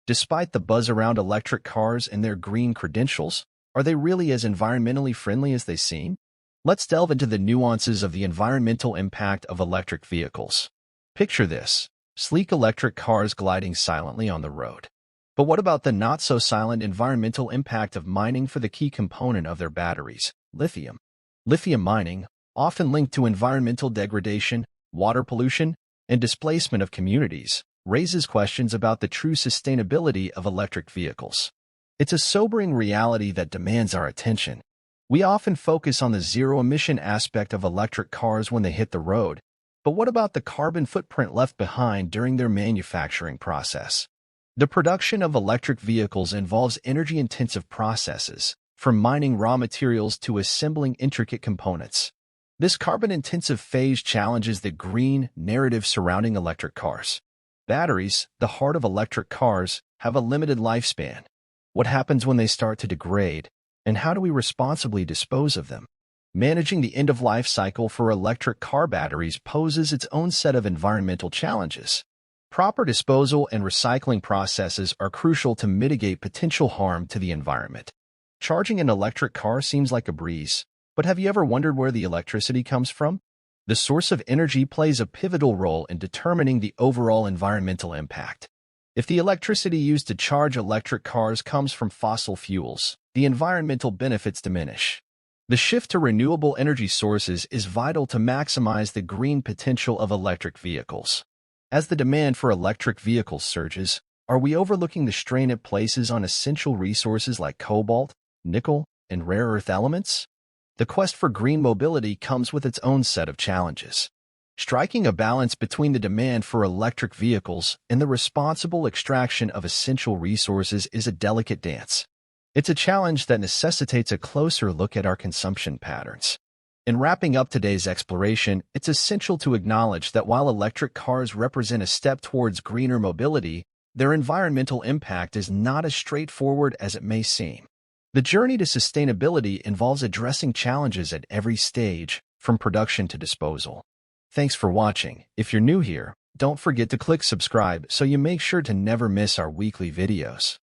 Despite the buzz around electric cars and their green credentials, are they really as environmentally friendly as they seem? Let's delve into the nuances of the environmental impact of electric vehicles. Picture this: sleek electric cars gliding silently on the road. But what about the not-so-silent environmental impact of mining for the key component of their batteries, lithium? Lithium mining, often linked to environmental degradation, water pollution, and displacement of communities, raises questions about the true sustainability of electric vehicles. It's a sobering reality that demands our attention. We often focus on the zero-emission aspect of electric cars when they hit the road, but what about the carbon footprint left behind during their manufacturing process? The production of electric vehicles involves energy-intensive processes, from mining raw materials to assembling intricate components. This carbon-intensive phase challenges the green narrative surrounding electric cars. Batteries, the heart of electric cars, have a limited lifespan. What happens when they start to degrade, and how do we responsibly dispose of them? Managing the end-of-life cycle for electric car batteries poses its own set of environmental challenges. Proper disposal and recycling processes are crucial to mitigate potential harm to the environment. Charging an electric car seems like a breeze, but have you ever wondered where the electricity comes from? The source of energy plays a pivotal role in determining the overall environmental impact. If the electricity used to charge electric cars comes from fossil fuels, the environmental benefits diminish. The shift to renewable energy sources is vital to maximize the green potential of electric vehicles. As the demand for electric vehicles surges, are we overlooking the strain it places on essential resources like cobalt, nickel, and rare earth elements? The quest for green mobility comes with its own set of challenges. Striking a balance between the demand for electric vehicles and the responsible extraction of essential resources is a delicate dance. It's a challenge that necessitates a closer look at our consumption patterns. In wrapping up today's exploration, it's essential to acknowledge that while electric cars represent a step towards greener mobility, their environmental impact is not as straightforward as it may seem. The journey to sustainability involves addressing challenges at every stage, from production to disposal. Thanks for watching. If you're new here, don't forget to click subscribe so you make sure to never miss our weekly videos.